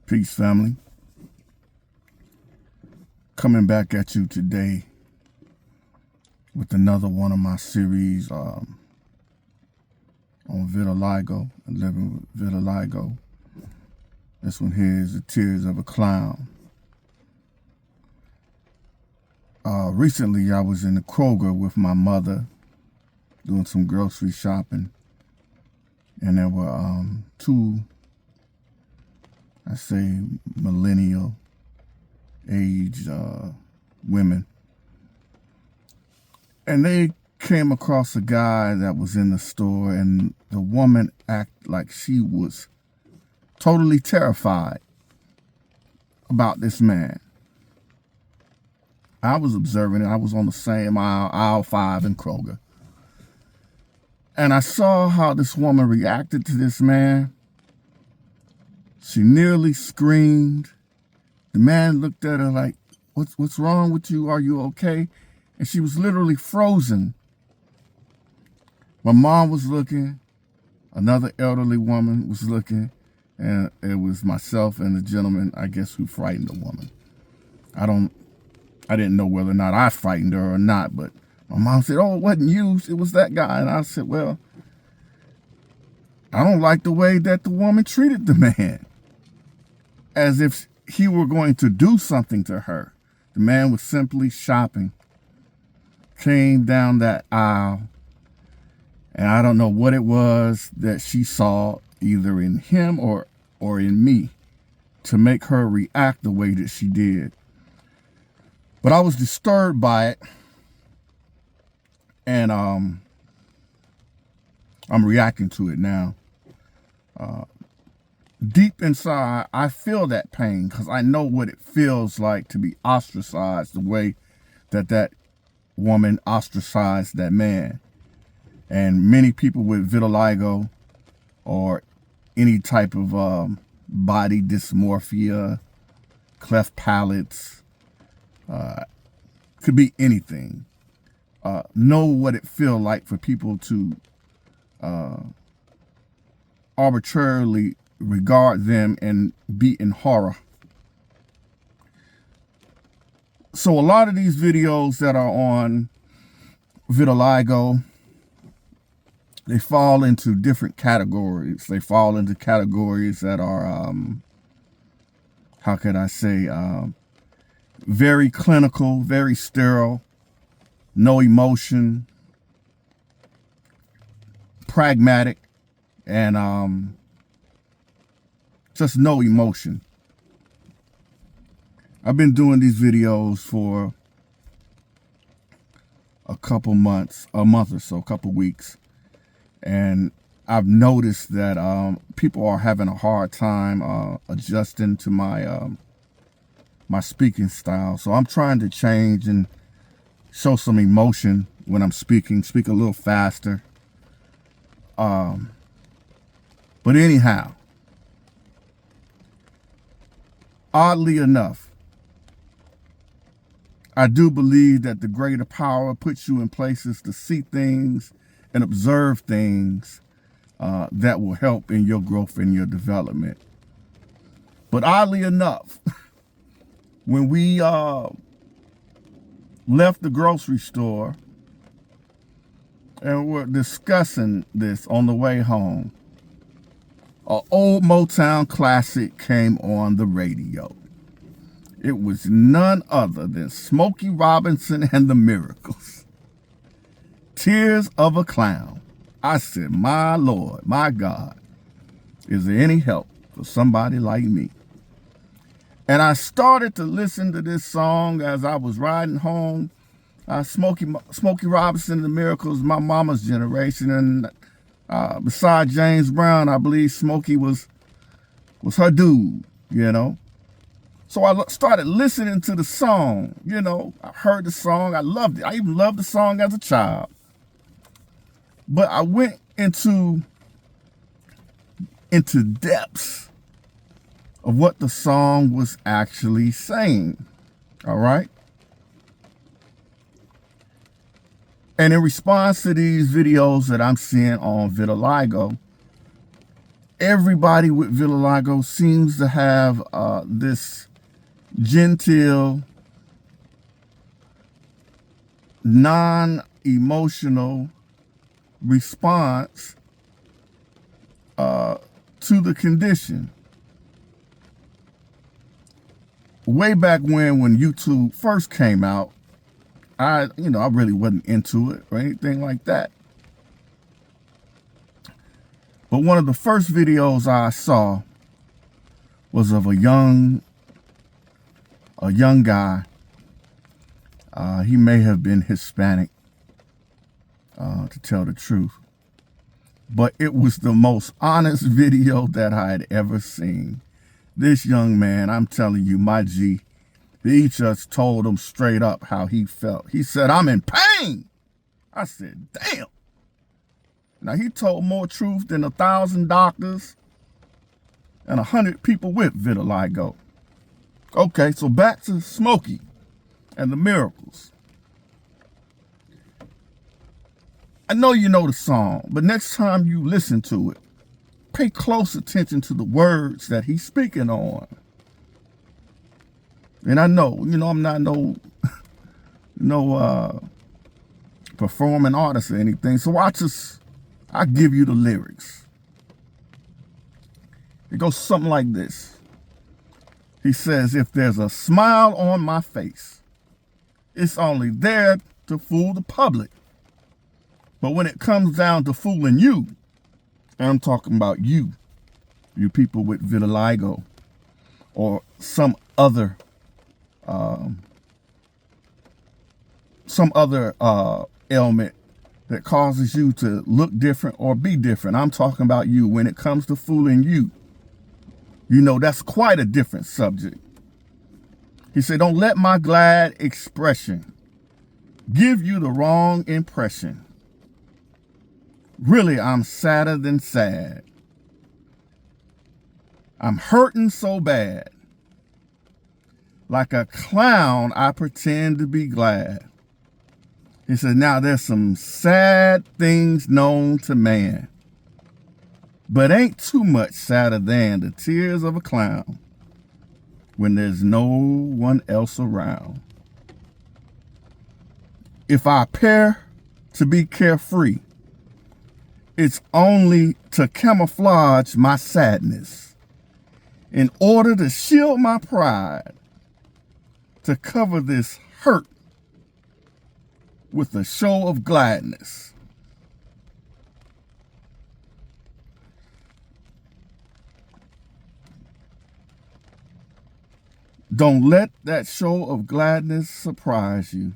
Peace, family. Coming back at you today with another one of my series on vitiligo and living with vitiligo. This one here is The Tears of a Clown. Recently, I was in the Kroger with my mother doing some grocery shopping, and there were two, I say, millennial age women, and they came across a guy that was in the store, and the woman acted like she was totally terrified about this man. I was observing it. I was on the same aisle 5 in Kroger, and I saw how this woman reacted to this man. She nearly screamed. The man looked at her like, what's wrong with you? Are you okay? And she was literally frozen. My mom was looking. Another elderly woman was looking. And it was myself and the gentleman, I guess, who frightened the woman. I didn't know whether or not I frightened her or not, but my mom said, oh, it wasn't you, it was that guy. And I said, well, I don't like the way that the woman treated the man, as if he were going to do something to her. The man was simply shopping, came down that aisle, and I don't know what it was that she saw, either in him or in me, to make her react the way that she did. But I was disturbed by it, and I'm reacting to it now. Deep inside, I feel that pain because I know what it feels like to be ostracized the way that woman ostracized that man. And many people with vitiligo or any type of body dysmorphia, cleft palates, could be anything, know what it feels like for people to arbitrarily regard them and be in horror. So a lot of these videos that are on vitiligo, they fall into different categories. They fall into categories that are, how could I say, very clinical, very sterile, no emotion, pragmatic, and just no emotion. I've been doing these videos for a couple months, a month or so, a couple weeks, and I've noticed that people are having a hard time adjusting to my my speaking style. So I'm trying to change and show some emotion when I'm speaking, speak a little faster. But anyhow, oddly enough, I do believe that the greater power puts you in places to see things and observe things that will help in your growth and your development. But oddly enough, when we left the grocery store and we're discussing this on the way home, an old Motown classic came on the radio. It was none other than Smokey Robinson and the Miracles. Tears of a Clown. I said, my Lord, my God, is there any help for somebody like me? And I started to listen to this song as I was riding home. Smokey Robinson and the Miracles, my mama's generation. And besides James Brown, I believe Smokey was her dude, you know. So I started listening to the song, you know. I heard the song, I loved it. I even loved the song as a child. But I went into depths of what the song was actually saying, all right? And in response to these videos that I'm seeing on vitiligo, everybody with vitiligo seems to have this genteel, non-emotional response to the condition. Way back when YouTube first came out, I really wasn't into it or anything like that. But one of the first videos I saw was of a young guy. He may have been Hispanic, to tell the truth. But it was the most honest video that I had ever seen. This young man, I'm telling you, my G, he just told him straight up how he felt. He said, "I'm in pain." I said, damn. Now, he told more truth than 1,000 doctors and 100 people with vitiligo. Okay, so back to Smokey and the Miracles. I know you know the song, but next time you listen to it, pay close attention to the words that he's speaking on. And I know, I'm not no performing artist or anything, so I'll give you the lyrics. It goes something like this. He says, "If there's a smile on my face, it's only there to fool the public. But when it comes down to fooling you," and I'm talking about you people with vitiligo or some other ailment that causes you to look different or be different. I'm talking about you. When it comes to fooling you, that's quite a different subject. He said, "Don't let my glad expression give you the wrong impression. Really, I'm sadder than sad. I'm hurting so bad. Like a clown, I pretend to be glad." He said, "Now there's some sad things known to man, but ain't too much sadder than the tears of a clown when there's no one else around. If I appear to be carefree, it's only to camouflage my sadness, in order to shield my pride, to cover this hurt with a show of gladness." Don't let that show of gladness surprise you.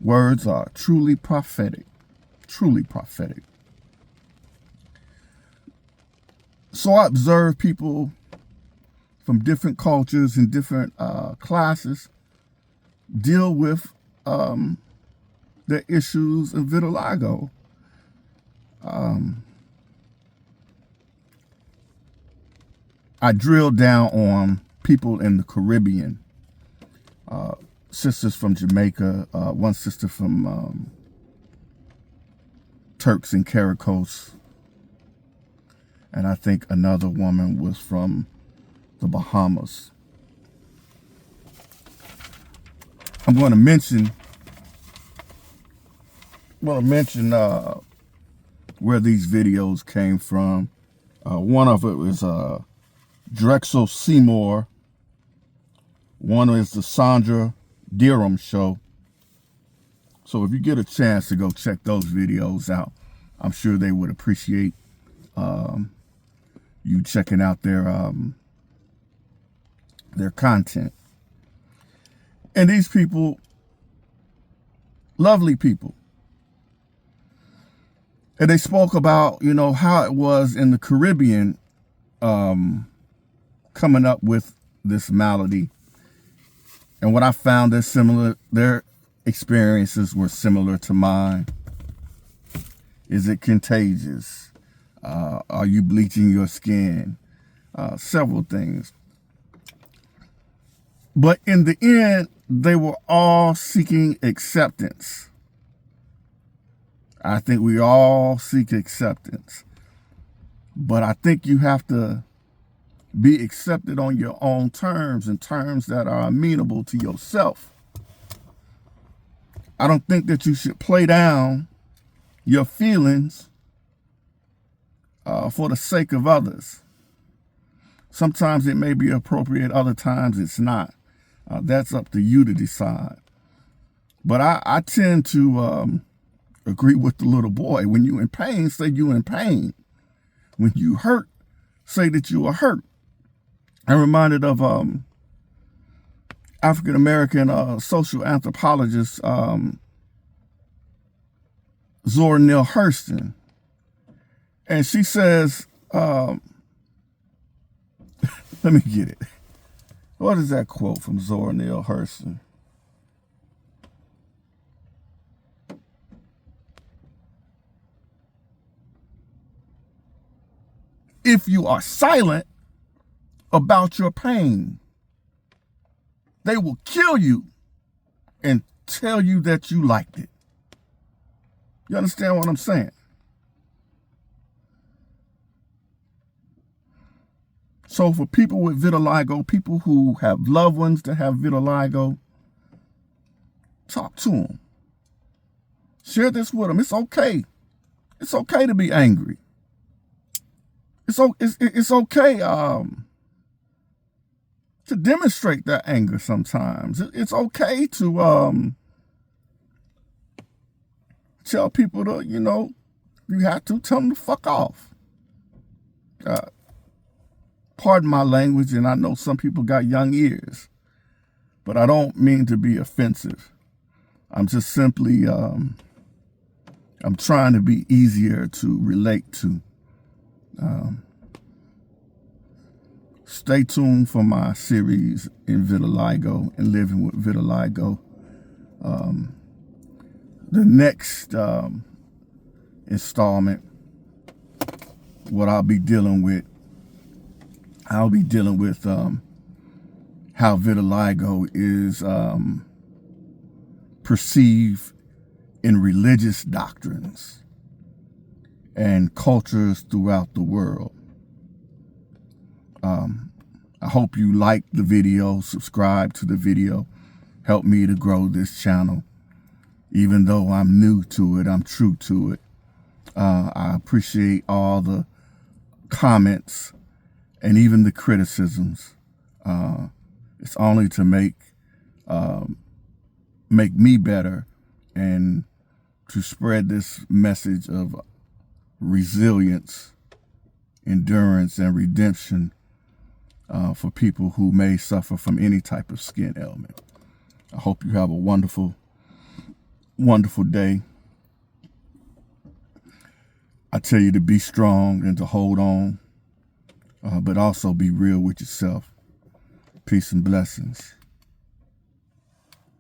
Words are truly prophetic, truly prophetic. So I observe people from different cultures and different classes deal with their issues of vitiligo. I drill down on people in the Caribbean, sisters from Jamaica, one sister from Turks and Caicos, and I think another woman was from the Bahamas. I'm going to mention where these videos came from. One of it was Drexel Seymour. One is the Sandra Dirham Show. So if you get a chance to go check those videos out, I'm sure they would appreciate you checking out their content. And these people, lovely people. And they spoke about, how it was in the Caribbean coming up with this malady. And what I found is similar, their experiences were similar to mine. Is it contagious? Are you bleaching your skin? Several things. But in the end, they were all seeking acceptance. I think we all seek acceptance. But I think you have to be accepted on your own terms and terms that are amenable to yourself. I don't think that you should play down your feelings for the sake of others. Sometimes it may be appropriate, other times it's not. That's up to you to decide. But I tend to agree with the little boy. When you in pain, say you in pain. When you hurt, say that you are hurt. I'm reminded of African-American social anthropologist Zora Neale Hurston. And she says, let me get it. What is that quote from Zora Neale Hurston? If you are silent about your pain, they will kill you and tell you that you liked it. You understand what I'm saying? So for people with vitiligo, people who have loved ones that have vitiligo, talk to them. Share this with them. It's okay. It's okay to be angry. It's okay to demonstrate that anger sometimes. It's okay to tell people to, you have to tell them to fuck off. Pardon my language, and I know some people got young ears, but I don't mean to be offensive. I'm just simply, I'm trying to be easier to relate to. Stay tuned for my series in vitiligo and living with vitiligo. The next installment, what I'll be dealing with how vitiligo is perceived in religious doctrines and cultures throughout the world. I hope you like the video, subscribe to the video, help me to grow this channel. Even though I'm new to it, I'm true to it. I appreciate all the comments and even the criticisms. It's only to make me better and to spread this message of resilience, endurance, and redemption for people who may suffer from any type of skin ailment. I hope you have a wonderful, wonderful day. I tell you to be strong and to hold on, but also be real with yourself. Peace and blessings.